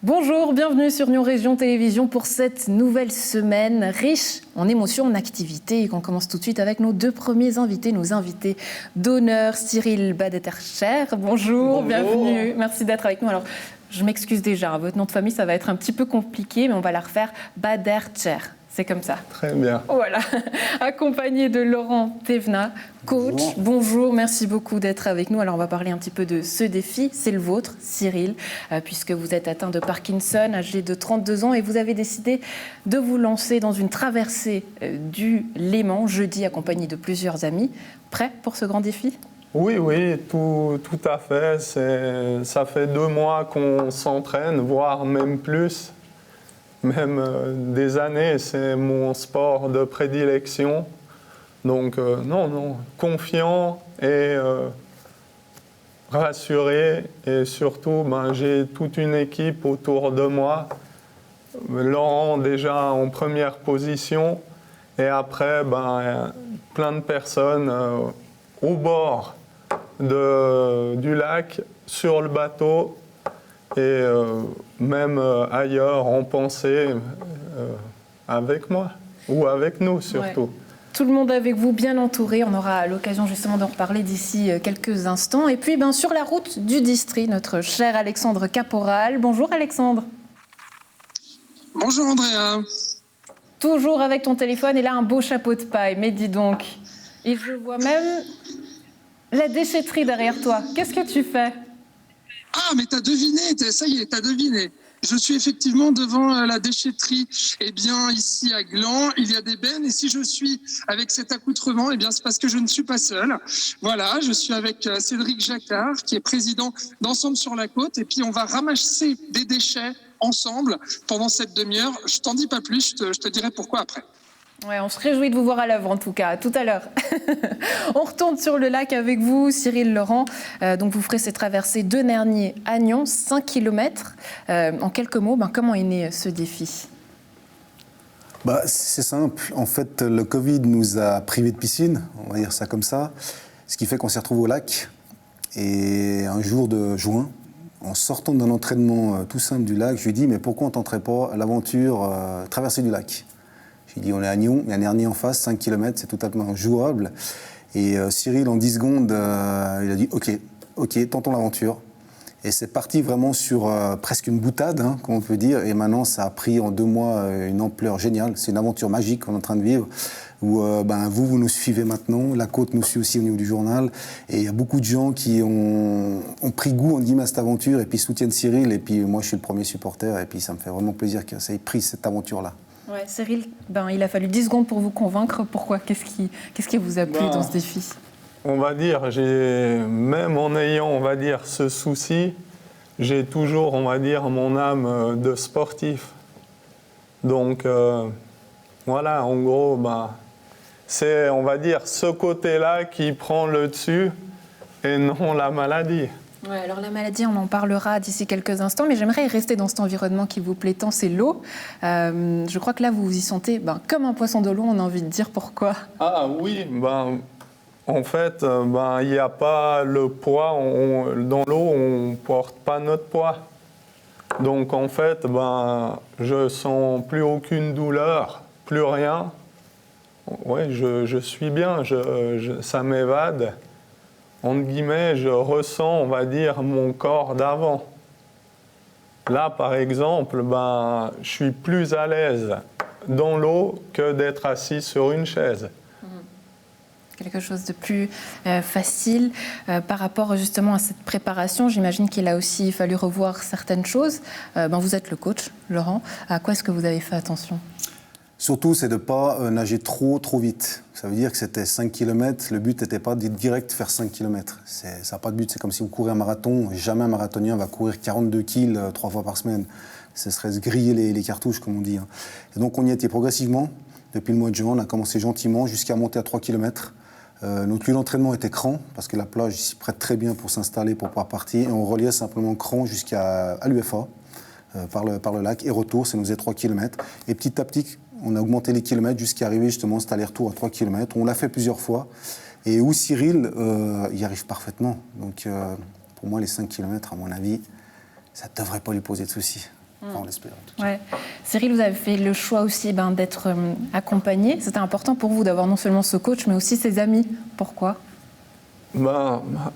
Bonjour, bienvenue sur Nyon Région Télévision pour cette nouvelle semaine riche en émotions, en activités. Et qu'on commence tout de suite avec nos deux premiers invités, nos invités d'honneur. Cyril Badetercher, bonjour, bienvenue, merci d'être avec nous. Alors, je m'excuse déjà, votre nom de famille, ça va être un petit peu compliqué, mais on va la refaire, Badetercher. C'est comme ça. Très bien. Voilà, accompagné de Laurent Thévenat, coach. Bonjour, merci beaucoup d'être avec nous. Alors, on va parler un petit peu de ce défi. C'est le vôtre, Cyril, puisque vous êtes atteint de Parkinson, âgé de 32 ans, et vous avez décidé de vous lancer dans une traversée du Léman, jeudi, accompagné de plusieurs amis. Prêt pour ce grand défi ? Oui, tout à fait. Ça fait 2 mois qu'on s'entraîne, voire même plus. Même des années, c'est mon sport de prédilection. Donc, confiant et rassuré. Et surtout, j'ai toute une équipe autour de moi. Laurent, déjà en première position. Et après, plein de personnes au bord du lac, sur le bateau. Et même ailleurs, en pensée, avec moi, ou avec nous surtout. Ouais. Tout le monde avec vous, bien entouré. On aura l'occasion justement d'en reparler d'ici quelques instants. Et puis, sur la route du district, notre cher Alexandre Caporal. Bonjour Alexandre. Bonjour Andrea. Toujours avec ton téléphone et là, un beau chapeau de paille. Mais dis donc, et je vois même la déchetterie derrière toi. Qu'est-ce que tu fais ? Ah, mais t'as deviné, ça y est, t'as deviné. Je suis effectivement devant la déchetterie. Eh bien, ici à Gland, il y a des bennes. Et si je suis avec cet accoutrement, eh bien, c'est parce que je ne suis pas seul. Voilà, je suis avec Cédric Jacquard, qui est président d'Ensemble sur la Côte. Et puis, on va ramasser des déchets ensemble pendant cette demi-heure. Je t'en dis pas plus, je te dirai pourquoi après. Ouais, on se réjouit de vous voir à l'œuvre en tout cas, tout à l'heure. On retourne sur le lac avec vous, Cyril, Laurent. Donc vous ferez cette traversée de Nernier à Nyon, 5 km. En quelques mots, comment est né ce défi ? C'est simple. En fait, le Covid nous a privés de piscine, on va dire ça comme ça. Ce qui fait qu'on s'est retrouvés au lac. Et un jour de juin, en sortant d'un entraînement tout simple du lac, je lui ai dit « Mais pourquoi on ne tenterait pas l'aventure traversée du lac ?» J'ai dit, on est à Nyon, il y a Nernier en face, 5 km, c'est totalement jouable. Et Cyril, en 10 secondes, il a dit, ok, tentons l'aventure. Et c'est parti vraiment sur presque une boutade, comme on peut dire. Et maintenant, ça a pris en 2 mois une ampleur géniale. C'est une aventure magique qu'on est en train de vivre, où vous nous suivez maintenant. La Côte nous suit aussi au niveau du journal. Et il y a beaucoup de gens qui ont pris goût, à cette aventure, et puis soutiennent Cyril. Et puis moi, je suis le premier supporter. Et puis ça me fait vraiment plaisir que ça ait pris cette aventure-là. Ouais, Cyril, il a fallu 10 secondes pour vous convaincre. Pourquoi ? Qu'est-ce qui vous a plu dans ce défi ? On va dire, même en ayant, on va dire, ce souci, j'ai toujours, on va dire, mon âme de sportif. Donc, voilà, en gros, c'est, on va dire, ce côté-là qui prend le dessus et non la maladie. Ouais, alors la maladie, on en parlera d'ici quelques instants, mais j'aimerais rester dans cet environnement qui vous plaît tant, c'est l'eau. Je crois que là, vous vous y sentez comme un poisson de l'eau, on a envie de dire pourquoi. Ah oui, en fait, il n'y a pas le poids, dans l'eau, on ne porte pas notre poids. Donc en fait, je sens plus aucune douleur, plus rien. Ouais, je suis bien, ça m'évade. Entre guillemets, je ressens, on va dire, mon corps d'avant. Là, par exemple, je suis plus à l'aise dans l'eau que d'être assis sur une chaise. Quelque chose de plus facile. Par rapport justement à cette préparation, j'imagine qu'il a aussi fallu revoir certaines choses. Vous êtes le coach, Laurent. À quoi est-ce que vous avez fait attention ? Surtout, c'est de ne pas nager trop vite. Ça veut dire que c'était 5 km. Le but n'était pas de direct faire 5 km. Ça n'a pas de but. C'est comme si vous courez un marathon. Jamais un marathonien va courir 42 kg 3 fois par semaine. Ce serait se griller les cartouches, comme on dit. Et donc, on y était progressivement. Depuis le mois de juin, on a commencé gentiment jusqu'à monter à 3 km. Notre lieu d'entraînement était Cran, parce que la plage s'y prête très bien pour s'installer, pour pouvoir partir. Et on reliait simplement Cran jusqu'à l'UFA, par le lac. Et retour, ça nous faisait 3 km. Et petit à petit, on a augmenté les kilomètres jusqu'à arriver justement cet aller-retour à 3 km. On l'a fait plusieurs fois. Et où Cyril y arrive parfaitement. Donc pour moi, les 5 km, à mon avis, ça ne devrait pas lui poser de soucis. Enfin, on l'espère. En tout cas. Ouais. Cyril, vous avez fait le choix aussi d'être accompagné. C'était important pour vous d'avoir non seulement ce coach, mais aussi ses amis. Pourquoi ?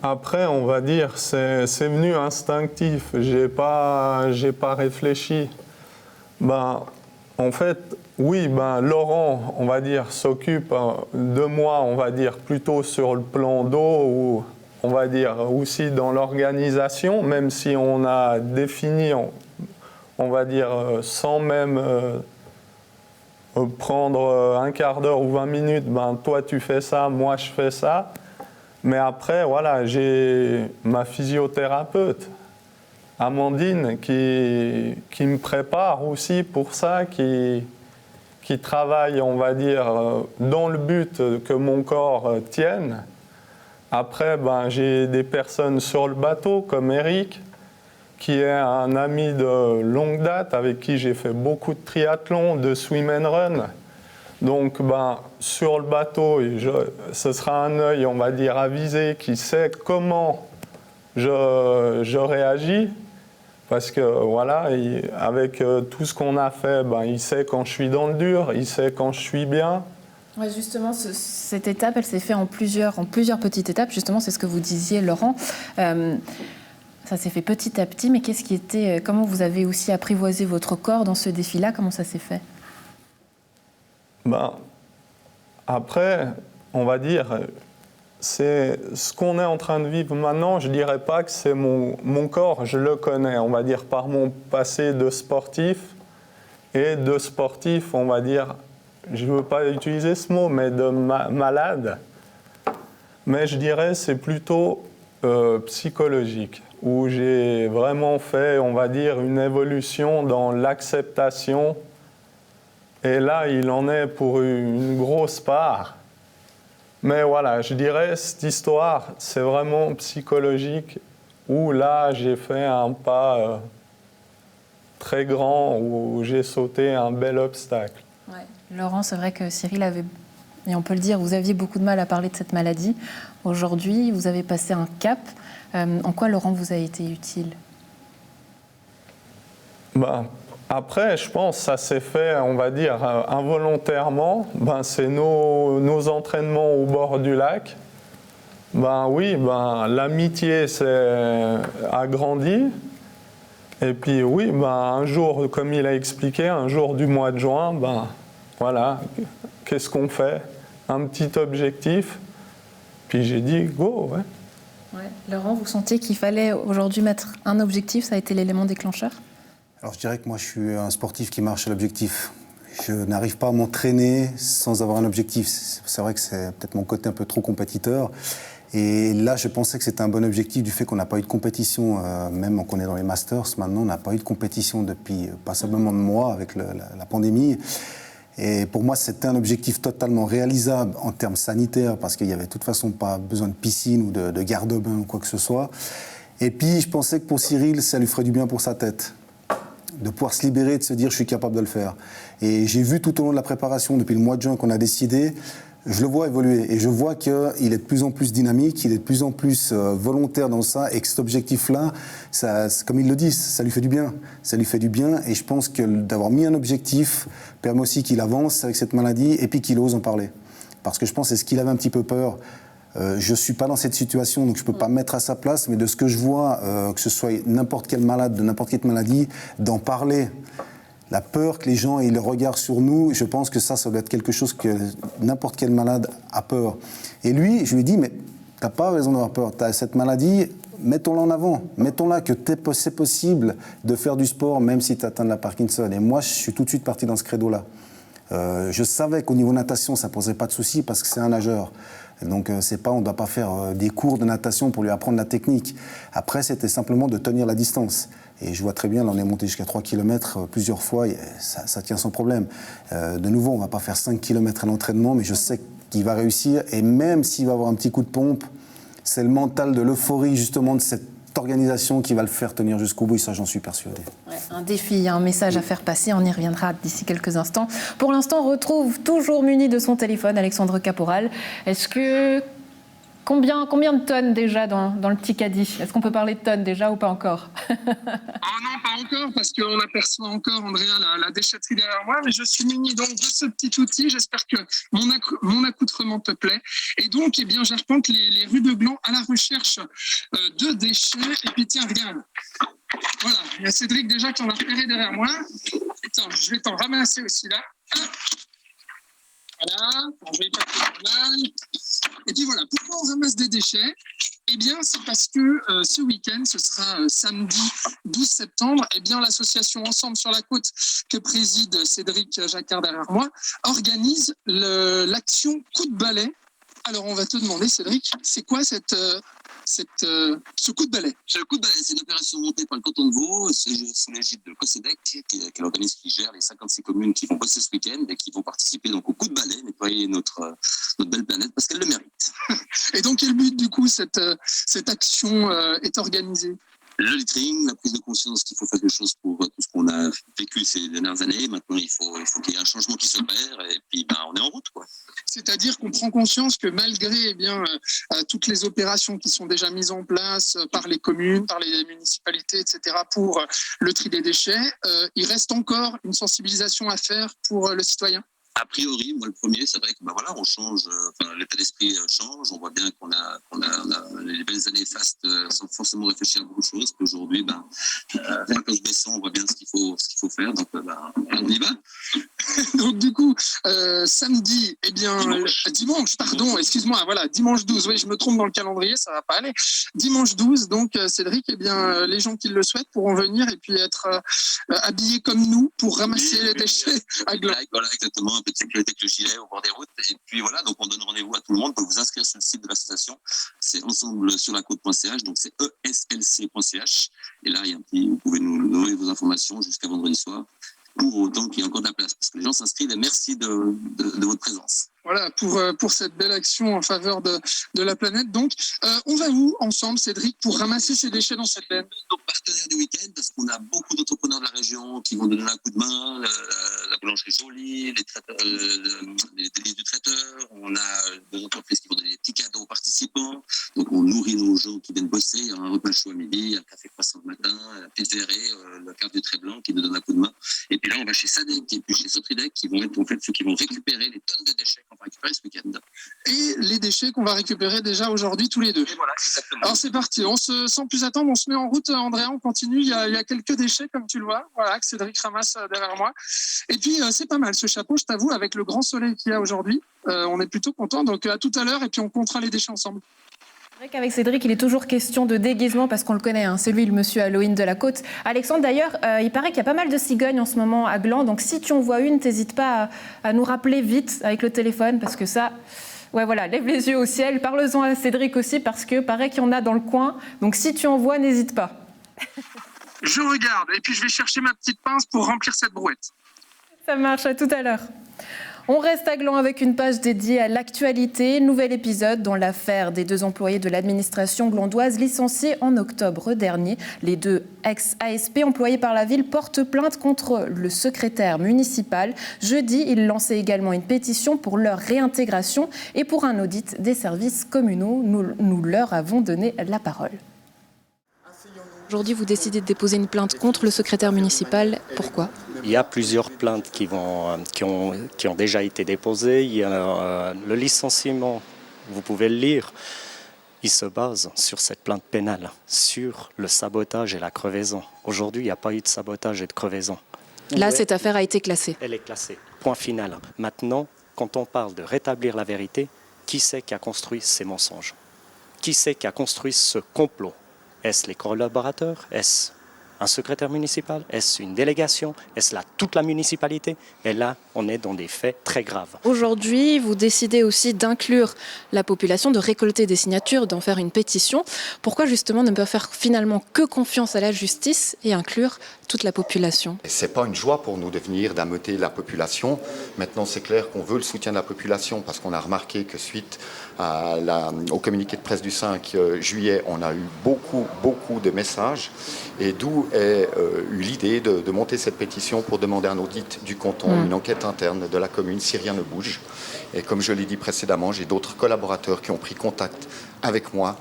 Après, on va dire, c'est venu instinctif. J'ai pas réfléchi. En fait, oui, Laurent, on va dire, s'occupe de moi, on va dire, plutôt sur le plan d'eau ou on va dire aussi dans l'organisation, même si on a défini, on va dire, sans même prendre un quart d'heure ou 20 minutes, toi tu fais ça, moi je fais ça. Mais après, voilà, j'ai ma physiothérapeute, Amandine, qui me prépare aussi pour ça, qui travaille, on va dire, dans le but que mon corps tienne. Après, j'ai des personnes sur le bateau, comme Eric, qui est un ami de longue date, avec qui j'ai fait beaucoup de triathlon, de swim and run. Donc, sur le bateau, ce sera un œil, on va dire, avisé, qui sait comment je réagis. Parce que, voilà, avec tout ce qu'on a fait, il sait quand je suis dans le dur, il sait quand je suis bien. Ouais, justement, cette étape, elle s'est faite en plusieurs petites étapes. Justement, c'est ce que vous disiez, Laurent. Ça s'est fait petit à petit, mais comment vous avez aussi apprivoisé votre corps dans ce défi-là ? Comment ça s'est fait ? Après, on va dire, c'est ce qu'on est en train de vivre maintenant. Je ne dirais pas que c'est mon corps, je le connais, on va dire, par mon passé de sportif et de sportif, on va dire, je ne veux pas utiliser ce mot, mais de malade. Mais je dirais c'est plutôt psychologique, où j'ai vraiment fait, on va dire, une évolution dans l'acceptation. Et là, il en est pour une grosse part. Mais voilà, je dirais, cette histoire, c'est vraiment psychologique, où là, j'ai fait un pas très grand, où j'ai sauté un bel obstacle. Ouais. Laurent, c'est vrai que Cyril avait, et on peut le dire, vous aviez beaucoup de mal à parler de cette maladie. Aujourd'hui, vous avez passé un cap. En quoi, Laurent, vous a été utile ? Après, je pense que ça s'est fait, on va dire, involontairement. C'est nos entraînements au bord du lac. Oui, l'amitié a grandi. Et puis oui, un jour, comme il a expliqué, un jour du mois de juin, voilà, qu'est-ce qu'on fait ? Un petit objectif. Puis j'ai dit, go, ouais. Ouais. Laurent, vous sentiez qu'il fallait aujourd'hui mettre un objectif, ça a été l'élément déclencheur ? Alors je dirais que moi je suis un sportif qui marche à l'objectif. Je n'arrive pas à m'entraîner sans avoir un objectif. C'est vrai que c'est peut-être mon côté un peu trop compétiteur. Et là je pensais que c'était un bon objectif du fait qu'on n'a pas eu de compétition, même qu'on est dans les Masters maintenant, on n'a pas eu de compétition depuis passablement de mois avec la pandémie. Et pour moi c'était un objectif totalement réalisable en termes sanitaires parce qu'il n'y avait de toute façon pas besoin de piscine ou de garde-bain ou quoi que ce soit. Et puis je pensais que pour Cyril ça lui ferait du bien pour sa tête, de pouvoir se libérer, de se dire je suis capable de le faire. Et j'ai vu tout au long de la préparation, depuis le mois de juin qu'on a décidé, je le vois évoluer et je vois qu'il est de plus en plus dynamique, il est de plus en plus volontaire dans ça et que cet objectif-là, comme il le dit, ça lui fait du bien. Ça lui fait du bien et je pense que d'avoir mis un objectif permet aussi qu'il avance avec cette maladie et puis qu'il ose en parler. Parce que je pense que c'est ce qu'il avait un petit peu peur. Je ne suis pas dans cette situation, donc je ne peux pas me mettre à sa place, mais de ce que je vois, que ce soit n'importe quel malade, de n'importe quelle maladie, d'en parler, la peur que les gens aient le regard sur nous, je pense que ça doit être quelque chose que n'importe quel malade a peur. Et lui, je lui ai dit, mais tu n'as pas raison d'avoir peur, tu as cette maladie, mettons-la en avant, mettons-la que c'est possible de faire du sport même si tu atteins de la Parkinson. Et moi, je suis tout de suite parti dans ce credo-là. Je savais qu'au niveau natation, ça ne posait pas de souci parce que c'est un nageur. Donc on ne doit pas faire des cours de natation pour lui apprendre la technique. Après, c'était simplement de tenir la distance. Et je vois très bien, là, on est monté jusqu'à 3 km plusieurs fois, et ça tient sans problème. De nouveau, on ne va pas faire 5 km à l'entraînement, mais je sais qu'il va réussir. Et même s'il va avoir un petit coup de pompe, c'est le mental de l'euphorie, justement, de cette organisation qui va le faire tenir jusqu'au bout, et ça, j'en suis persuadé. Ouais, un défi, un message à faire passer, on y reviendra d'ici quelques instants. Pour l'instant, on retrouve toujours muni de son téléphone Alexandre Caporal. Combien de tonnes déjà dans le petit caddie? Est-ce qu'on peut parler de tonnes déjà ou pas encore? Oh non, pas encore, parce qu'on aperçoit encore, Andrea, la déchetterie derrière moi, mais je suis muni donc de ce petit outil. J'espère que mon accoutrement te plaît. Et donc, eh bien, j'arpente les rues de Gland à la recherche de déchets. Et puis, tiens, regarde. Voilà, il y a Cédric déjà qui en a repéré derrière moi. Attends, je vais t'en ramasser aussi là. Voilà, je vais pas faire mal. Et puis voilà, pourquoi on ramasse des déchets? Eh bien, c'est parce que ce week-end, ce sera samedi 12 septembre, eh bien, l'association Ensemble sur la côte, que préside Cédric Jacquard derrière moi, organise l'action Coup de balai. Alors, on va te demander, Cédric, c'est quoi ce coup de balai? Le coup de balai, c'est une opération montée par le canton de Vaud, c'est sous l'égide de COSEDEC, qui est l'organisme qui gère les 56 communes qui vont bosser ce week-end et qui vont participer donc au coup de balai, nettoyer notre belle planète parce qu'elle le mérite. Et donc, quel but, du coup, cette action est organisée? Le littering, la prise de conscience qu'il faut faire quelque chose pour tout ce qu'on a vécu ces dernières années. Maintenant, il faut qu'il y ait un changement qui s'opère et puis on est en route, quoi. C'est-à-dire qu'on prend conscience que malgré toutes les opérations qui sont déjà mises en place par les communes, par les municipalités, etc., pour le tri des déchets, il reste encore une sensibilisation à faire pour le citoyen. A priori, moi le premier, c'est vrai que on change, l'état d'esprit change, on voit bien qu'on a les belles années fastes sans forcément réfléchir à beaucoup de choses. Puis aujourd'hui, rien qu'en se baissant, on voit bien ce qu'il faut faire, donc on y va. Donc du coup, samedi, dimanche, pardon, excuse-moi, voilà, dimanche 12, oui, je me trompe dans le calendrier, ça va pas aller. Dimanche 12, donc Cédric, les gens qui le souhaitent pourront venir et puis être habillés comme nous pour ramasser les déchets à Gland. Voilà, exactement, un peu de sécurité avec le gilet au bord des routes. Et puis voilà, donc on donne rendez-vous à tout le monde. Vous pouvez vous inscrire sur le site de l'association. C'est ensemble sur la côte.ch, donc c'est eslc.ch. Et là, vous pouvez nous donner vos informations jusqu'à vendredi soir, pour autant qu'il y ait encore de la place. Parce que les gens s'inscrivent et merci de votre présence. Voilà, pour cette belle action en faveur de la planète. Donc, on va où ensemble, Cédric, pour ramasser ces déchets dans cette benne? Nos partenaires du week-end, parce qu'on a beaucoup d'entrepreneurs de la région qui vont donner un coup de main, la boulangerie Jolie, les délices du traiteur, on a des entreprises qui vont donner des petits cadeaux aux participants, donc on nourrit nos gens qui viennent bosser, il y a un repas chaud à midi, un café croissant le matin, la petite verrée, la carte du trait blanc qui nous donne un coup de main, et puis là on va chez Sadec et puis chez Sotridec qui vont être en fait ceux qui vont récupérer les tonnes de déchets qu'on va récupérer ce week-end. Et les déchets qu'on va récupérer déjà aujourd'hui tous les deux. Et voilà, exactement. Alors c'est parti, sans plus attendre, on se met en route, Andrea, on continue, il y a quelques déchets comme tu le vois, voilà, que Cédric ramasse derrière moi. Et puis c'est pas mal ce chapeau, je t'avoue, avec le grand soleil qu'il y a aujourd'hui, on est plutôt content, donc à tout à l'heure et puis on comptera les déchets ensemble. C'est vrai qu'avec Cédric, il est toujours question de déguisement parce qu'on le connaît, hein. C'est lui le monsieur Halloween de la côte. Alexandre, d'ailleurs, il paraît qu'il y a pas mal de cigognes en ce moment à Gland, donc si tu en vois une, t'hésites pas à nous rappeler vite avec le téléphone parce que ça... Ouais, voilà, lève les yeux au ciel, parle-en à Cédric aussi parce que paraît qu'il y en a dans le coin, donc si tu en vois, n'hésite pas. Je regarde et puis je vais chercher ma petite pince pour remplir cette brouette. Ça marche, à tout à l'heure. On reste à Gland avec une page dédiée à l'actualité. Nouvel épisode dans l'affaire des 2 employés de l'administration glandoise licenciés en octobre dernier. Les 2 ex-ASP employés par la ville portent plainte contre le secrétaire municipal. Jeudi, ils lançaient également une pétition pour leur réintégration et pour un audit des services communaux. Nous leur avons donné la parole. Aujourd'hui, vous décidez de déposer une plainte contre le secrétaire municipal. Pourquoi ? Il y a plusieurs plaintes qui ont déjà été déposées. Il y a le licenciement, vous pouvez le lire. Il se base sur cette plainte pénale, sur le sabotage et la crevaison. Aujourd'hui, il n'y a pas eu de sabotage et de crevaison. Là, cette affaire a été classée. Elle est classée. Point final. Maintenant, quand on parle de rétablir la vérité, qui c'est qui a construit ces mensonges ? Qui c'est qui a construit ce complot ? Est-ce les collaborateurs ? Est-ce un secrétaire municipal? Est-ce une délégation? Est-ce toute la municipalité? Et là, on est dans des faits très graves. Aujourd'hui, vous décidez aussi d'inclure la population, de récolter des signatures, d'en faire une pétition. Pourquoi justement ne pas faire finalement que confiance à la justice et inclure toute la population? Ce n'est pas une joie pour nous de venir d'ameuter la population. Maintenant, c'est clair qu'on veut le soutien de la population parce qu'on a remarqué que suite au communiqué de presse du 5 juillet, on a eu beaucoup de messages. Et d'où ai eu l'idée de monter cette pétition pour demander un audit du canton, une enquête interne de la commune si rien ne bouge. Et comme je l'ai dit précédemment, j'ai d'autres collaborateurs qui ont pris contact avec moi.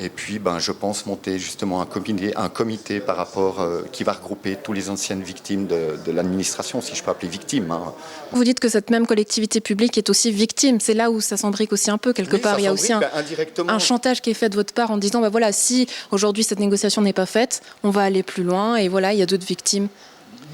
Et puis, je pense monter justement un comité par rapport qui va regrouper tous les anciennes victimes de l'administration, si je peux appeler victimes. Hein. Vous dites que cette même collectivité publique est aussi victime. C'est là où ça s'embrique aussi un peu, quelque part. Il y a aussi un chantage qui est fait de votre part en disant, voilà, si aujourd'hui cette négociation n'est pas faite, on va aller plus loin et voilà, il y a d'autres victimes.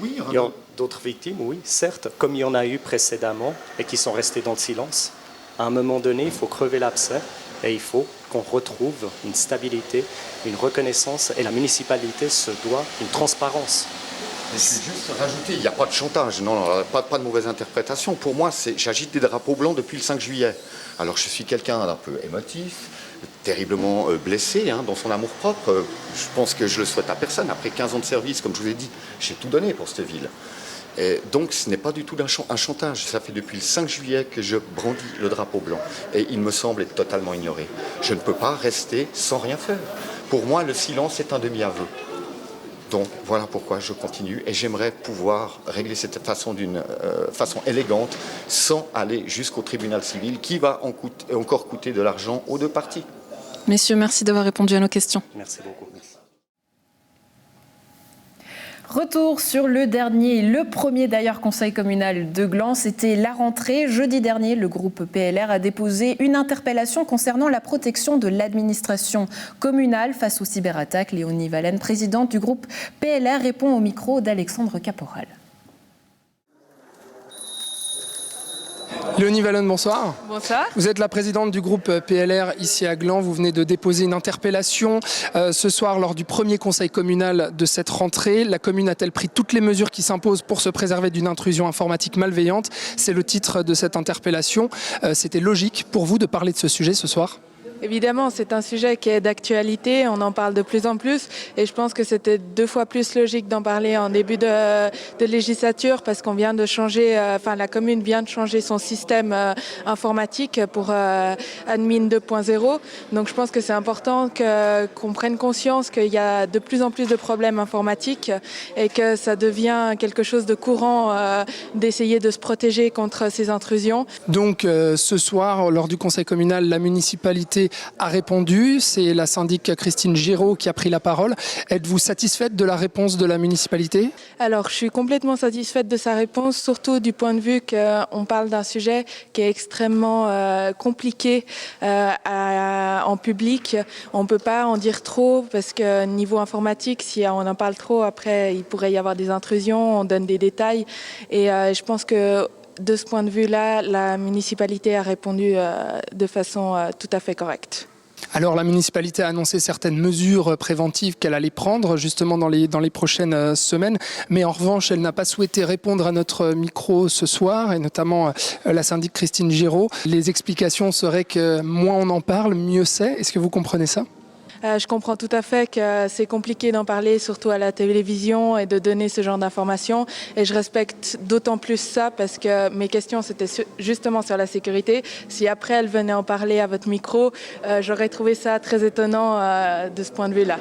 Oui, il y a d'autres victimes, oui, certes, comme il y en a eu précédemment et qui sont restés dans le silence. À un moment donné, il faut crever l'abcès et il faut qu'on retrouve une stabilité, une reconnaissance, et la municipalité se doit une transparence. Je vais juste rajouter, il n'y a pas de chantage, non, pas de mauvaise interprétation. Pour moi, j'agite des drapeaux blancs depuis le 5 juillet. Alors je suis quelqu'un d'un peu émotif, terriblement blessé dans son amour-propre. Je pense que je le souhaite à personne. Après 15 ans de service, comme je vous ai dit, j'ai tout donné pour cette ville. Et donc ce n'est pas du tout un chantage. Ça fait depuis le 5 juillet que je brandis le drapeau blanc. Et il me semble être totalement ignoré. Je ne peux pas rester sans rien faire. Pour moi, le silence est un demi-aveu. Donc voilà pourquoi je continue. Et j'aimerais pouvoir régler cette façon d'une façon élégante, sans aller jusqu'au tribunal civil, qui va encore coûter de l'argent aux deux parties. Messieurs, merci d'avoir répondu à nos questions. Merci beaucoup. Retour sur le premier d'ailleurs conseil communal de Gland, c'était la rentrée. Jeudi dernier, le groupe PLR a déposé une interpellation concernant la protection de l'administration communale face aux cyberattaques. Léonie Valène, présidente du groupe PLR, répond au micro d'Alexandre Caporal. Léonie Valène, bonsoir. Bonsoir. Vous êtes la présidente du groupe PLR ici à Gland. Vous venez de déposer une interpellation ce soir lors du premier conseil communal de cette rentrée. La commune a-t-elle pris toutes les mesures qui s'imposent pour se préserver d'une intrusion informatique malveillante? C'est le titre de cette interpellation. C'était logique pour vous de parler de ce sujet ce soir? Évidemment, c'est un sujet qui est d'actualité, on en parle de plus en plus et je pense que c'était 2 fois plus logique d'en parler en début de législature parce qu'on vient de changer, la commune vient de changer son système informatique pour Admin 2.0. Donc je pense que c'est important qu'on prenne conscience qu'il y a de plus en plus de problèmes informatiques et que ça devient quelque chose de courant d'essayer de se protéger contre ces intrusions. Donc ce soir, lors du conseil communal, la municipalité a répondu. C'est la syndic Christine Giraud qui a pris la parole. Êtes-vous satisfaite de la réponse de la municipalité? Alors, je suis complètement satisfaite de sa réponse, surtout du point de vue qu'on parle d'un sujet qui est extrêmement compliqué en public. On ne peut pas en dire trop parce que niveau informatique, si on en parle trop, après, il pourrait y avoir des intrusions, on donne des détails. Et je pense que de ce point de vue-là, la municipalité a répondu de façon tout à fait correcte. Alors la municipalité a annoncé certaines mesures préventives qu'elle allait prendre justement dans les prochaines semaines, mais en revanche elle n'a pas souhaité répondre à notre micro ce soir et notamment la syndic Christine Giraud. Les explications seraient que moins on en parle, mieux c'est. Est-ce que vous comprenez ça ? Je comprends tout à fait que c'est compliqué d'en parler, surtout à la télévision, et de donner ce genre d'informations. Et je respecte d'autant plus ça parce que mes questions, c'était justement sur la sécurité. Si après, elle venait en parler à votre micro, j'aurais trouvé ça très étonnant de ce point de vue-là.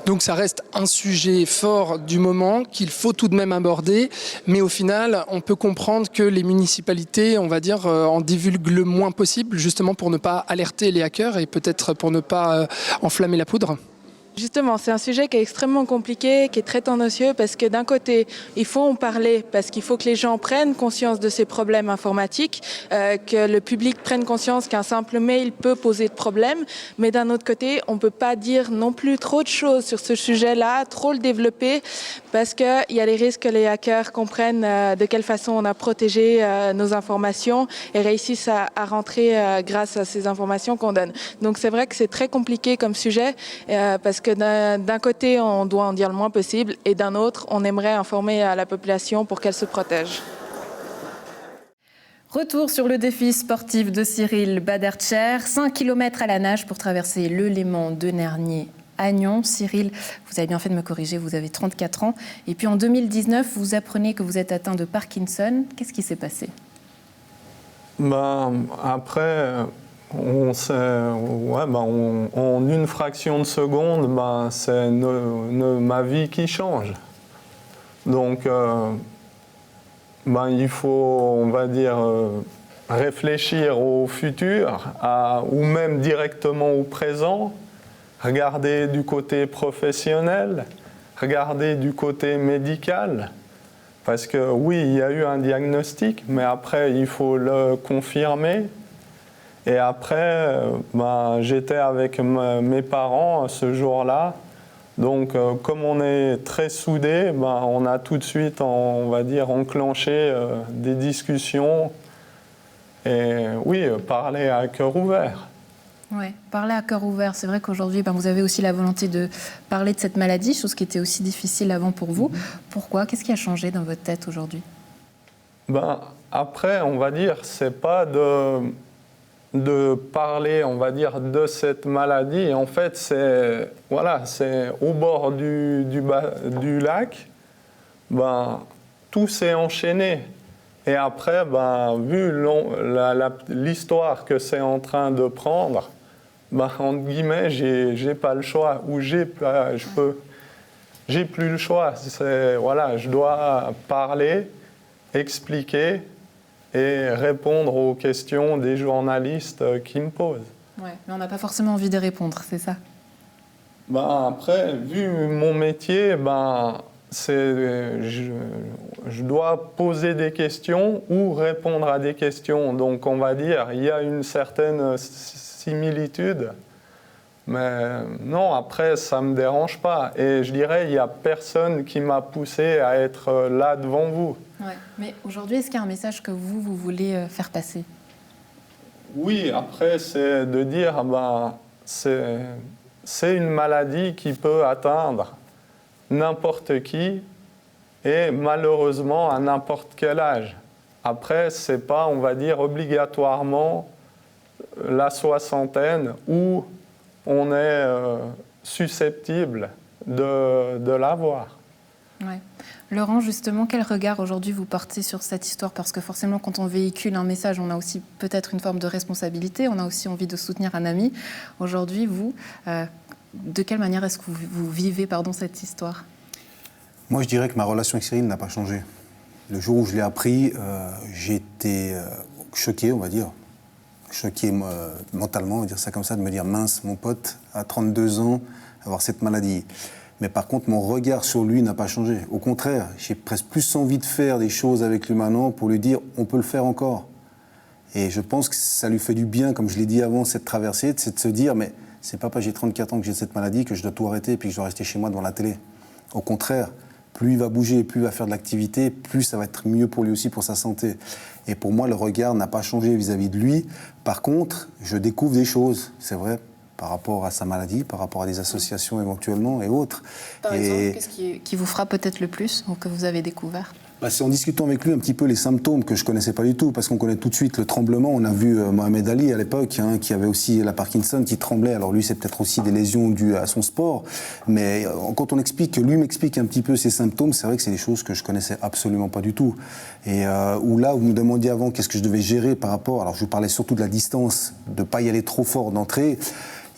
Donc ça reste un sujet fort du moment qu'il faut tout de même aborder, mais au final, on peut comprendre que les municipalités, on va dire, en divulguent le moins possible, justement pour ne pas alerter les hackers et peut-être pour ne pas enflammer la poudre. Justement, c'est un sujet qui est extrêmement compliqué, qui est très tendancieux parce que d'un côté, il faut en parler parce qu'il faut que les gens prennent conscience de ces problèmes informatiques, que le public prenne conscience qu'un simple mail peut poser de problèmes. Mais d'un autre côté, on ne peut pas dire non plus trop de choses sur ce sujet-là, trop le développer parce qu'il y a les risques que les hackers comprennent de quelle façon on a protégé nos informations et réussissent à rentrer grâce à ces informations qu'on donne. Donc c'est vrai que c'est très compliqué comme sujet parce que d'un côté, on doit en dire le moins possible et d'un autre, on aimerait informer à la population pour qu'elle se protège. Retour sur le défi sportif de Cyril Badertcher, 5 km à la nage pour traverser le Léman de Nernier-Agnon. Cyril, vous avez bien fait de me corriger, vous avez 34 ans. Et puis en 2019, vous apprenez que vous êtes atteint de Parkinson. Qu'est-ce qui s'est passé ? Après, en une fraction de seconde, c'est ma vie qui change. Donc, il faut, on va dire, réfléchir au futur, ou même directement au présent, regarder du côté professionnel, regarder du côté médical. Parce que oui, il y a eu un diagnostic, mais après, il faut le confirmer. Et après, j'étais avec mes parents ce jour-là. Donc, comme on est très soudés, on a tout de suite, on va dire, enclenché des discussions. Et oui, parler à cœur ouvert. Oui, parler à cœur ouvert. C'est vrai qu'aujourd'hui, vous avez aussi la volonté de parler de cette maladie, chose qui était aussi difficile avant pour vous. Pourquoi ? Qu'est-ce qui a changé dans votre tête aujourd'hui ? Après, on va dire, c'est pas de parler, on va dire, de cette maladie. En fait, c'est au bord du lac, tout s'est enchaîné. Et après, vu l'histoire que c'est en train de prendre, entre guillemets, j'ai pas le choix, ou j'ai plus le choix. Je dois parler, expliquer et répondre aux questions des journalistes qui me posent. Ouais, mais on n'a pas forcément envie de répondre, c'est ça ? Après, vu mon métier, je dois poser des questions ou répondre à des questions. Donc, on va dire, il y a une certaine similitude. Mais non, après, ça ne me dérange pas. Et je dirais, il n'y a personne qui m'a poussé à être là devant vous. Ouais. Mais aujourd'hui, est-ce qu'il y a un message que vous voulez faire passer ? Oui, après, c'est de dire, c'est une maladie qui peut atteindre n'importe qui et malheureusement à n'importe quel âge. Après, ce n'est pas, on va dire, obligatoirement la soixantaine où on est susceptible de l'avoir. Ouais. Laurent, justement, quel regard aujourd'hui vous portez sur cette histoire ? Parce que forcément, quand on véhicule un message, on a aussi peut-être une forme de responsabilité, on a aussi envie de soutenir un ami. Aujourd'hui, vous, de quelle manière est-ce que vous vivez cette histoire ? Moi, je dirais que ma relation avec Cyril n'a pas changé. Le jour où je l'ai appris, j'ai été choqué, on va dire. Choqué mentalement, on va dire ça comme ça, de me dire mince, mon pote, à 32 ans, avoir cette maladie. Mais par contre, mon regard sur lui n'a pas changé. Au contraire, j'ai presque plus envie de faire des choses avec lui maintenant pour lui dire on peut le faire encore. Et je pense que ça lui fait du bien, comme je l'ai dit avant, cette traversée, c'est de se dire mais c'est pas parce que j'ai 34 ans que j'ai cette maladie que je dois tout arrêter et puis que je dois rester chez moi devant la télé. Au contraire, plus il va bouger, plus il va faire de l'activité, plus ça va être mieux pour lui aussi, pour sa santé. Et pour moi, le regard n'a pas changé vis-à-vis de lui. Par contre, je découvre des choses, c'est vrai, par rapport à sa maladie, par rapport à des associations éventuellement et autres. Par exemple, qu'est-ce qui vous frappe peut-être le plus ou que vous avez découvert ? C'est en discutant avec lui un petit peu les symptômes que je ne connaissais pas du tout, parce qu'on connaît tout de suite le tremblement. On a vu Mohamed Ali à l'époque, qui avait aussi la Parkinson, qui tremblait. Alors lui, c'est peut-être aussi des lésions dues à son sport. Mais quand on explique, que lui m'explique un petit peu ses symptômes, c'est vrai que c'est des choses que je ne connaissais absolument pas du tout. Et où là, vous me demandiez avant qu'est-ce que je devais gérer par rapport... Alors je vous parlais surtout de la distance, de ne pas y aller trop fort d'entrée.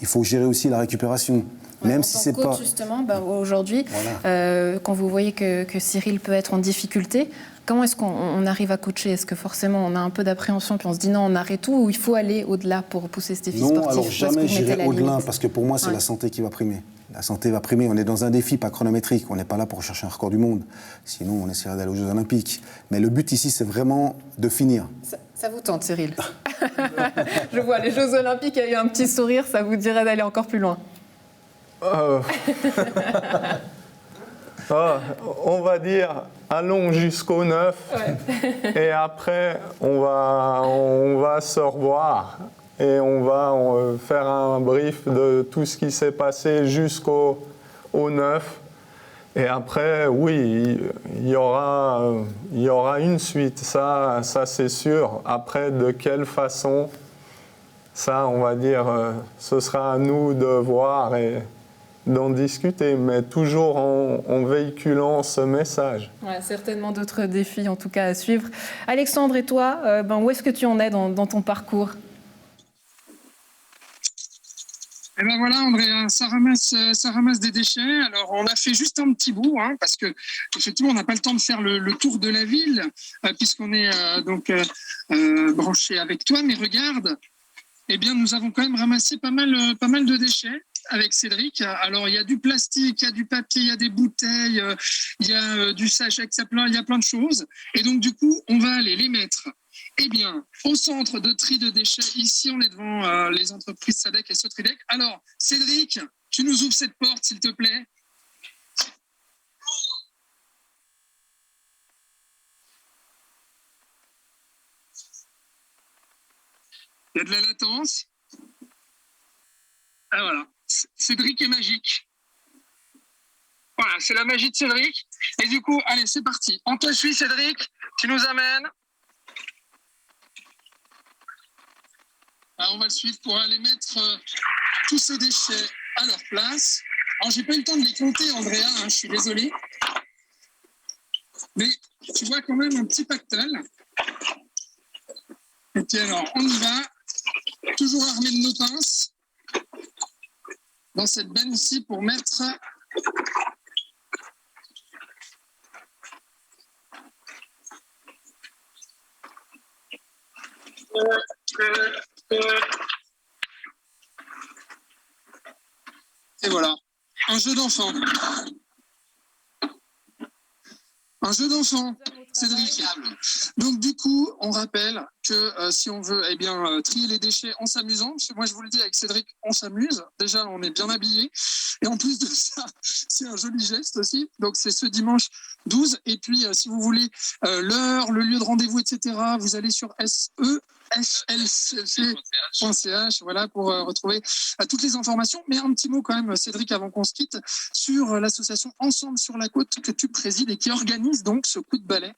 Il faut gérer aussi la récupération. Ouais, même si c'est pas... Justement, aujourd'hui, voilà. Quand vous voyez que Cyril peut être en difficulté, comment est-ce qu'on arrive à coacher ? Est-ce que forcément on a un peu d'appréhension puis on se dit non, on arrête tout, ou il faut aller au-delà pour pousser ce défi sportif ? Non, alors jamais j'irai au-delà, parce que pour moi c'est la santé qui va primer. La santé va primer. On est dans un défi pas chronométrique. On n'est pas là pour chercher un record du monde. Sinon, on essaierait d'aller aux Jeux Olympiques. Mais le but ici, c'est vraiment de finir. Ça vous tente, Cyril ? Je vois, les Jeux Olympiques, il y a eu un petit sourire, ça vous dirait d'aller encore plus loin ? On va dire, allons jusqu'au 9, et après, on va se revoir. Et on va faire un brief de tout ce qui s'est passé jusqu'au 9. Et après, oui, il y aura une suite, ça c'est sûr. Après, de quelle façon, ça, on va dire, ce sera à nous de voir et d'en discuter, mais toujours en véhiculant ce message. Ouais, certainement d'autres défis, en tout cas, à suivre. Alexandre, et toi, où est-ce que tu en es dans ton parcours ? Et ben voilà, Andrea, ça ramasse des déchets. Alors, on a fait juste un petit bout, hein, parce que effectivement, on n'a pas le temps de faire le tour de la ville, puisqu'on est branché avec toi. Mais regarde, eh bien, nous avons quand même ramassé pas mal de déchets avec Cédric. Alors, il y a du plastique, il y a du papier, il y a des bouteilles, il y a du sachet, il y a plein de choses. Et donc, du coup, on va aller les mettre au centre de tri de déchets. Ici, on est devant les entreprises SADEC et Sotridec. Alors, Cédric, tu nous ouvres cette porte, s'il te plaît. Il y a de la latence. Ah voilà, Cédric est magique. Voilà, c'est la magie de Cédric. Et du coup, allez, c'est parti. On te suit, Cédric. Tu nous amènes. Alors, on va le suivre pour aller mettre tous ces déchets à leur place. Alors, j'ai pas eu le temps de les compter, Andrea, je suis désolé. Mais tu vois quand même un petit pactole. Et puis alors, on y va. Toujours armé de nos pinces. Dans cette benne ici pour mettre... Et voilà, un jeu d'enfant. Un jeu d'enfant, Cédric. Donc du coup, on rappelle que si on veut trier les déchets en s'amusant, parce que moi je vous le dis avec Cédric, on s'amuse. Déjà, on est bien habillés. Et en plus de ça, c'est un joli geste aussi. Donc c'est ce dimanche 12. Et puis si vous voulez l'heure, le lieu de rendez-vous, etc., vous allez sur slc.ch, voilà, pour retrouver toutes les informations. Mais un petit mot quand même, Cédric, avant qu'on se quitte, sur l'association Ensemble sur la Côte que tu présides et qui organise donc ce coup de balai.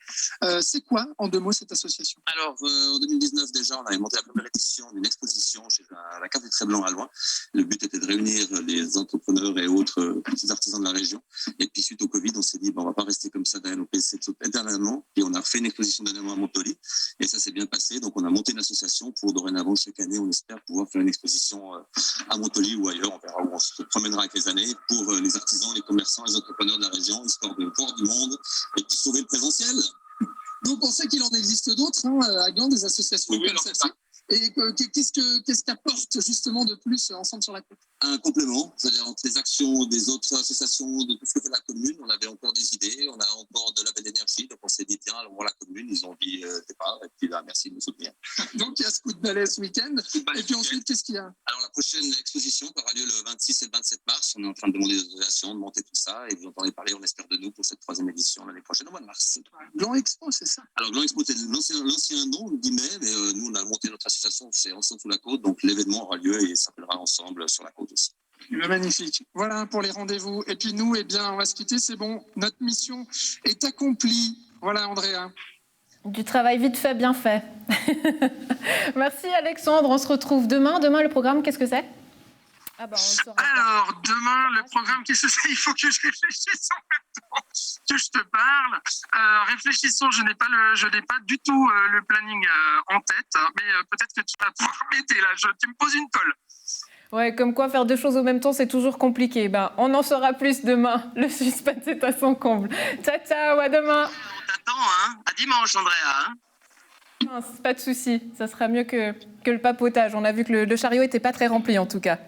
C'est quoi, en 2 mots, cette association? Alors, en 2019 déjà, on avait monté la première édition d'une exposition chez la Cave des Très-Blancs à Loin. Le but était de réunir les entrepreneurs et autres petits artisans de la région. Et puis, suite au Covid, on s'est dit, on va pas rester comme ça derrière nos PC éternellement. Et on a fait une exposition dernièrement à Montpellier. Et ça s'est bien passé. Donc, on a monté une association pour dorénavant, chaque année, on espère pouvoir faire une exposition à Montpellier ou ailleurs. On verra où on se promènera avec les années pour les artisans, les commerçants, les entrepreneurs de la région, histoire de voir du monde et de sauver le présentiel. Donc, on sait qu'il en existe d'autres à Gand, des associations comme celle-ci. Et qu'est-ce qu'apporte justement de plus Ensemble sur la Côte? Un complément, c'est-à-dire entre les actions des autres associations, de tout ce que fait la commune, on avait encore des idées, on a encore de la belle énergie, donc on s'est dit, tiens, allons voir la commune, ils ont dit départ, et puis là, merci de nous soutenir. Donc il y a ce coup de balai ce week-end, et puis ensuite, qu'est-ce qu'il y a? Alors la prochaine exposition aura lieu le 26 et le 27 mars, on est en train de demander des autorisations, de monter tout ça, et vous entendez parler, on espère de nous pour cette 3e édition l'année prochaine au mois de mars. Gland Expo, c'est ça? Alors Gland Expo, c'est l'ancien nom, on dit mais nous on a monté notre association, c'est Ensemble sur la Côte, donc l'événement aura lieu et s'appellera Ensemble sur la Côte aussi. Magnifique. Voilà pour les rendez-vous. Et puis nous, on va se quitter, c'est bon. Notre mission est accomplie. Voilà, Andrea. Du travail vite fait, bien fait. Merci Alexandre, on se retrouve demain. Demain, le programme, qu'est-ce que c'est? Alors, demain, le programme, qu'est-ce que c'est? Il faut que je réfléchisse en même temps que je te parle. Réfléchissons, je n'ai pas du tout le planning en tête, mais peut-être que tu vas pouvoir m'aider là. Tu me poses une colle. Ouais, comme quoi faire 2 choses au même temps, c'est toujours compliqué. On en saura plus demain. Le suspense est à son comble. Ciao, ciao, à demain. On t'attend, à dimanche, Andrea. Non, pas de souci, ça sera mieux que le papotage. On a vu que le chariot n'était pas très rempli en tout cas.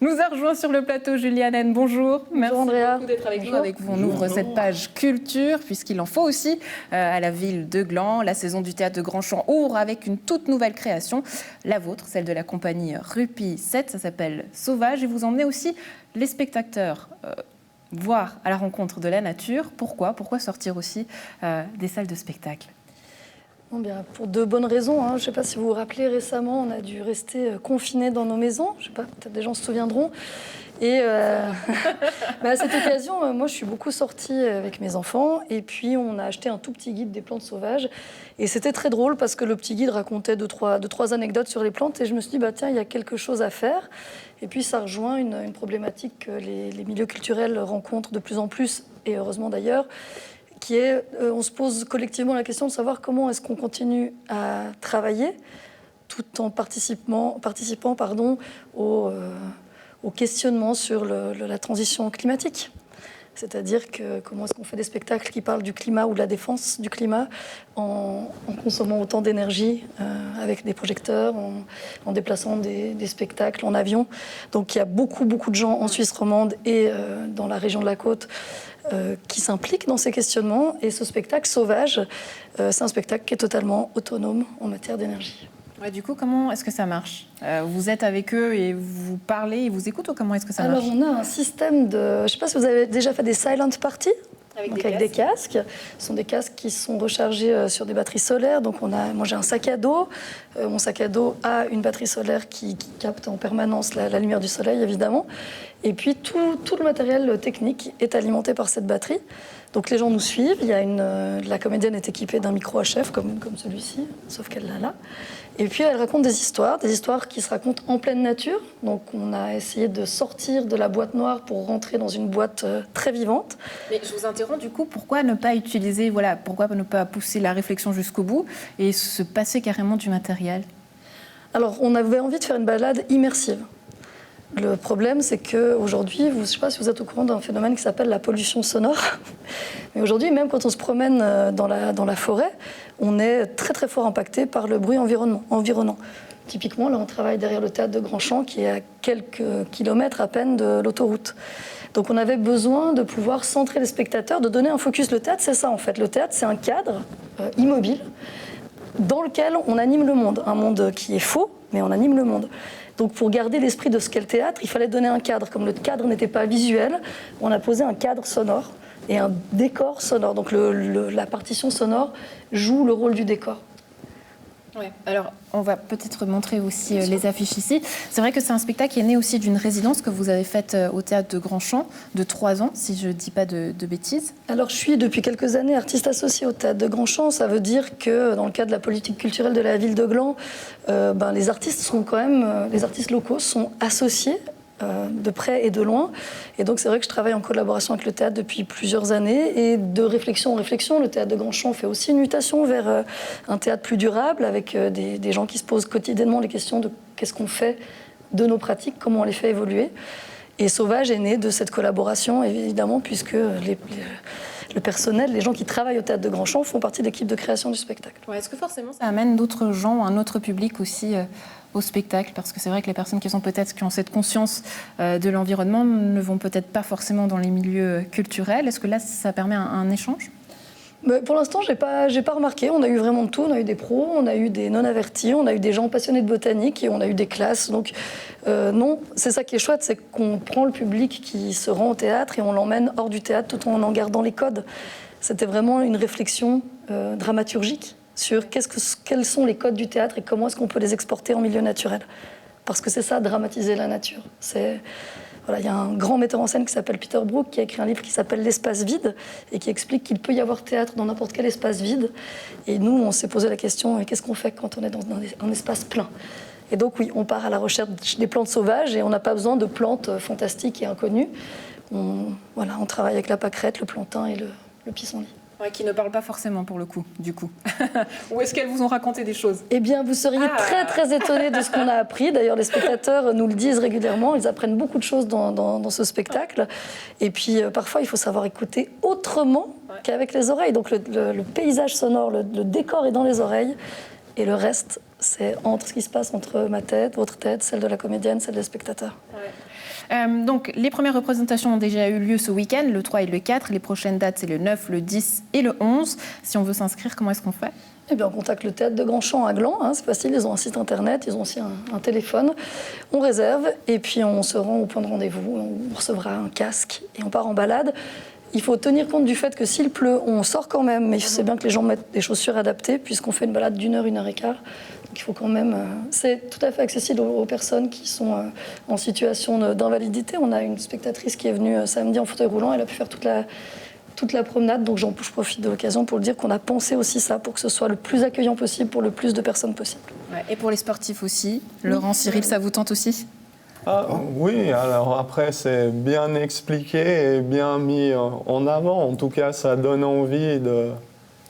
Nous a rejoint sur le plateau Juliane N. Bonjour. Merci Andrea. Beaucoup d'être avec nous. Avec vous, on ouvre cette page culture, puisqu'il en faut aussi à la ville de Gland. La saison du théâtre de Grandchamp ouvre avec une toute nouvelle création, la vôtre, celle de la compagnie Rupi 7. Ça s'appelle Sauvage et vous emmenez aussi les spectateurs voir à la rencontre de la nature. Pourquoi sortir aussi des salles de spectacle? Pour de bonnes raisons. Je ne sais pas si vous vous rappelez, récemment, on a dû rester confinés dans nos maisons. Je ne sais pas, peut-être des gens se souviendront. Et à cette occasion, moi, je suis beaucoup sortie avec mes enfants. Et puis, on a acheté un tout petit guide des plantes sauvages. Et c'était très drôle parce que le petit guide racontait deux, trois anecdotes sur les plantes. Et je me suis dit, tiens, il y a quelque chose à faire. Et puis, ça rejoint une problématique que les milieux culturels rencontrent de plus en plus, et heureusement d'ailleurs, qui est, on se pose collectivement la question de savoir comment est-ce qu'on continue à travailler tout en participant aux au questionnement sur la transition climatique. C'est-à-dire que comment est-ce qu'on fait des spectacles qui parlent du climat ou de la défense du climat en consommant autant d'énergie avec des projecteurs, en déplaçant des spectacles en avion. Donc il y a beaucoup de gens en Suisse romande et dans la région de la Côte qui s'impliquent dans ces questionnements. Et ce spectacle Sauvage, c'est un spectacle qui est totalement autonome en matière d'énergie. Ouais, du coup, comment est-ce que ça marche ? Vous êtes avec eux et vous parlez, ils vous écoutent ou comment est-ce que ça marche ? Alors, on a un système de... Je ne sais pas si vous avez déjà fait des silent parties. Avec des casques. Ce sont des casques qui sont rechargés sur des batteries solaires. Donc, moi, j'ai un sac à dos. Mon sac à dos a une batterie solaire qui capte en permanence la lumière du soleil, évidemment. Et puis, tout le matériel technique est alimenté par cette batterie. Donc, les gens nous suivent. La comédienne est équipée d'un micro HF comme celui-ci, sauf qu'elle l'a là. Et puis, elle raconte des histoires qui se racontent en pleine nature. Donc, on a essayé de sortir de la boîte noire pour rentrer dans une boîte très vivante. Mais je vous interromps, du coup, pourquoi ne pas utiliser, pourquoi ne pas pousser la réflexion jusqu'au bout et se passer carrément du matériel ? Alors, on avait envie de faire une balade immersive. Le problème, c'est qu'aujourd'hui, je ne sais pas si vous êtes au courant d'un phénomène qui s'appelle la pollution sonore. Mais aujourd'hui, même quand on se promène dans la forêt, on est très fort impacté par le bruit environnant. Typiquement, là, on travaille derrière le théâtre de Grandchamp, qui est à quelques kilomètres à peine de l'autoroute. Donc on avait besoin de pouvoir centrer les spectateurs, de donner un focus. Le théâtre, c'est ça en fait. Le théâtre, c'est un cadre immobile dans lequel on anime le monde. Un monde qui est faux, mais on anime le monde. Donc pour garder l'esprit de ce qu'est le théâtre, il fallait donner un cadre. Comme le cadre n'était pas visuel, on a posé un cadre sonore et un décor sonore. Donc la partition sonore joue le rôle du décor. Ouais. Alors, on va peut-être montrer aussi les affiches ici. C'est vrai que c'est un spectacle qui est né aussi d'une résidence que vous avez faite au théâtre de Grandchamp de 3 ans, si je ne dis pas de bêtises. Alors, je suis depuis quelques années artiste associée au théâtre de Grandchamp. Ça veut dire que dans le cadre de la politique culturelle de la ville de Gland, les artistes locaux sont associés de près et de loin. Et donc, c'est vrai que je travaille en collaboration avec le théâtre depuis plusieurs années. Et de réflexion en réflexion, le théâtre de Grandchamp fait aussi une mutation vers un théâtre plus durable, avec des gens qui se posent quotidiennement les questions de qu'est-ce qu'on fait de nos pratiques, comment on les fait évoluer. Et Sauvage est né de cette collaboration, évidemment, puisque le personnel, les gens qui travaillent au théâtre de Grandchamp font partie de l'équipe de création du spectacle. Ouais, est-ce que forcément ça amène d'autres gens, un autre public aussi au spectacle ? Parce que c'est vrai que les personnes qui ont cette conscience de l'environnement ne vont peut-être pas forcément dans les milieux culturels. Est-ce que là, ça permet un échange ? Mais pour l'instant, j'ai pas remarqué. On a eu vraiment de tout. On a eu des pros, on a eu des non-avertis, on a eu des gens passionnés de botanique et on a eu des classes. Donc non, c'est ça qui est chouette, c'est qu'on prend le public qui se rend au théâtre et on l'emmène hors du théâtre tout en gardant les codes. C'était vraiment une réflexion dramaturgique sur quels sont les codes du théâtre et comment est-ce qu'on peut les exporter en milieu naturel. Parce que c'est ça, dramatiser la nature. Voilà, il y a un grand metteur en scène qui s'appelle Peter Brook qui a écrit un livre qui s'appelle L'espace vide et qui explique qu'il peut y avoir théâtre dans n'importe quel espace vide. Et nous, on s'est posé la question, qu'est-ce qu'on fait quand on est dans un espace plein ? Et donc oui, on part à la recherche des plantes sauvages et on n'a pas besoin de plantes fantastiques et inconnues. On travaille avec la pâquerette, le plantain et le pissenlit. Ouais, qui ne parlent pas forcément pour le coup, du coup. Ou est-ce qu'elles vous ont raconté des choses ? Eh bien, vous seriez très étonnés de ce qu'on a appris. D'ailleurs, les spectateurs nous le disent régulièrement. Ils apprennent beaucoup de choses dans ce spectacle. Et puis, parfois, il faut savoir écouter autrement qu'avec les oreilles. Donc, le paysage sonore, le décor est dans les oreilles. Et le reste, c'est ce qui se passe entre ma tête, votre tête, celle de la comédienne, celle des spectateurs. Ouais. Donc, les premières représentations ont déjà eu lieu ce week-end, le 3 et le 4. Les prochaines dates, c'est le 9, le 10 et le 11. Si on veut s'inscrire, comment est-ce qu'on fait ? Eh bien, on contacte le théâtre de Grandchamp à Gland. C'est facile, ils ont un site internet, ils ont aussi un téléphone. On réserve et puis on se rend au point de rendez-vous. On recevra un casque et on part en balade. Il faut tenir compte du fait que s'il pleut, on sort quand même, mais c'est bien que les gens mettent des chaussures adaptées puisqu'on fait une balade d'1 heure, 1 heure et quart. Donc il faut quand même... C'est tout à fait accessible aux personnes qui sont en situation d'invalidité. On a une spectatrice qui est venue samedi en fauteuil roulant, elle a pu faire toute la promenade, donc je profite de l'occasion pour le dire qu'on a pensé aussi ça pour que ce soit le plus accueillant possible pour le plus de personnes possible. Ouais, et pour les sportifs aussi. Laurent, Cyril, ça vous tente aussi ? Oui, alors après c'est bien expliqué et bien mis en avant. En tout cas, ça donne envie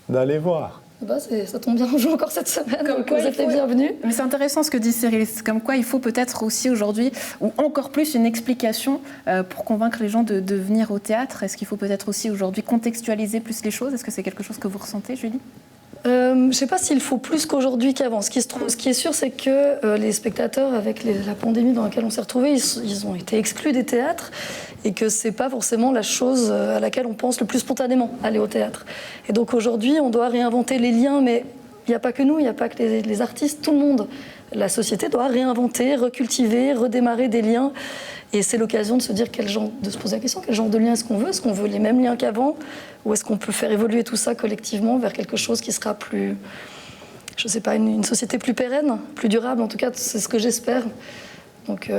d'aller voir. Bah, ça tombe bien, on joue encore cette semaine, Comme donc quoi, vous êtes les bienvenus. Mais c'est intéressant ce que dit Cyril, c'est comme quoi il faut peut-être aussi aujourd'hui, ou encore plus une explication pour convaincre les gens de venir au théâtre. Est-ce qu'il faut peut-être aussi aujourd'hui contextualiser plus les choses? Est-ce que c'est quelque chose que vous ressentez, Julie? Je ne sais pas s'il faut plus qu'aujourd'hui qu'avant. Ce qui est sûr, c'est que les spectateurs, avec la pandémie dans laquelle on s'est retrouvés, ils ont été exclus des théâtres et que ce n'est pas forcément la chose à laquelle on pense le plus spontanément, aller au théâtre. Et donc aujourd'hui, on doit réinventer les liens, mais il n'y a pas que nous, il n'y a pas que les artistes, tout le monde. La société doit réinventer, recultiver, redémarrer des liens. Et c'est l'occasion de se dire de se poser la question, quel genre de lien est-ce qu'on veut? Est-ce qu'on veut les mêmes liens qu'avant? Ou est-ce qu'on peut faire évoluer tout ça collectivement vers quelque chose qui sera plus, je ne sais pas, une société plus pérenne, plus durable? En tout cas, c'est ce que j'espère. Donc,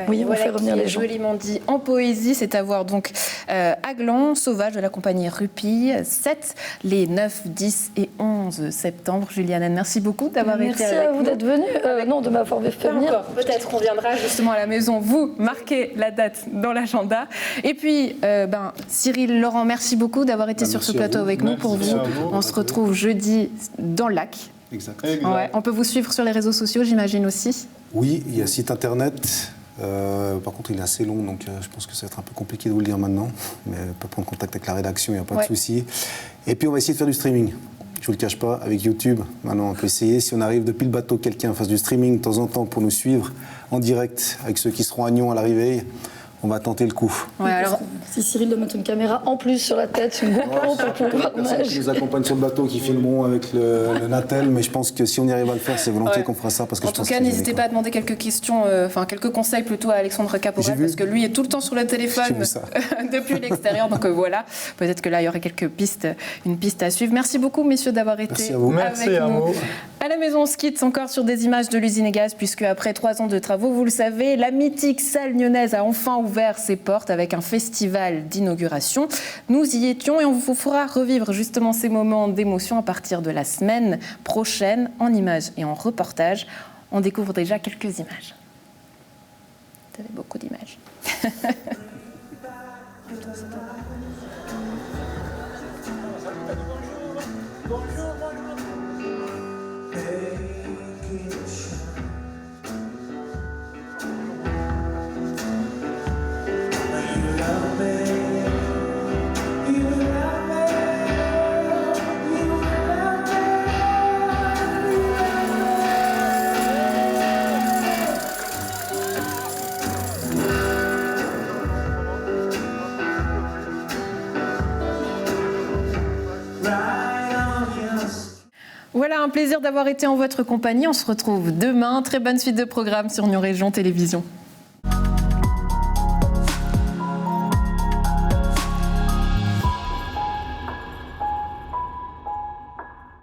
oui, on va faire revenir les gens. Joliment dit en poésie, c'est à voir donc à Gland, Sauvage de la compagnie Rupi, 7, les 9, 10 et 11 septembre. Juliane, merci beaucoup d'avoir été avec nous. Merci à vous d'être venue. Non, de m'avoir fait venir. Peut-être qu'on viendra justement à la maison, vous marquez la date dans l'agenda. Et puis, Cyril, Laurent, merci beaucoup d'avoir été sur ce plateau avec nous. Pour vous, on se retrouve jeudi dans le lac. Exactement. Ouais, on peut vous suivre sur les réseaux sociaux, j'imagine aussi. Oui, il y a site internet. Par contre, il est assez long, donc je pense que ça va être un peu compliqué de vous le dire maintenant. Mais on peut prendre contact avec la rédaction, il n'y a pas de souci. Et puis, on va essayer de faire du streaming. Je ne vous le cache pas, avec YouTube. Maintenant, on peut essayer. Si on arrive depuis le bateau, quelqu'un fasse du streaming de temps en temps pour nous suivre en direct avec ceux qui seront à Nyon à l'arrivée, on va tenter le coup. Ouais, alors, si Cyril doit mettre une caméra en plus sur la tête, une GoPro pour pouvoir personne qui nous accompagne sur le bateau, qui filmeront avec le Natel, mais je pense que si on y arrive à le faire, c'est volontiers qu'on fera ça. Parce que en tout cas, n'hésitez pas à demander quelques questions, quelques conseils plutôt à Alexandre Caporal, parce que lui est tout le temps sur le téléphone depuis l'extérieur. Donc voilà, peut-être que là, il y aurait une piste à suivre. Merci beaucoup, messieurs, d'avoir été avec nous. Merci à vous. À la maison, on se quitte encore sur des images de l'usine Gaz, puisque après 3 ans de travaux, vous le savez, la mythique salle lyonnaise a enfin ouvert ses portes avec un festival d'inauguration. Nous y étions et on vous fera revivre justement ces moments d'émotion à partir de la semaine prochaine en images et en reportages. On découvre déjà quelques images. Vous avez beaucoup d'images. Voilà, un plaisir d'avoir été en votre compagnie. On se retrouve demain. Très bonne suite de programmes sur Nyon Région Télévision.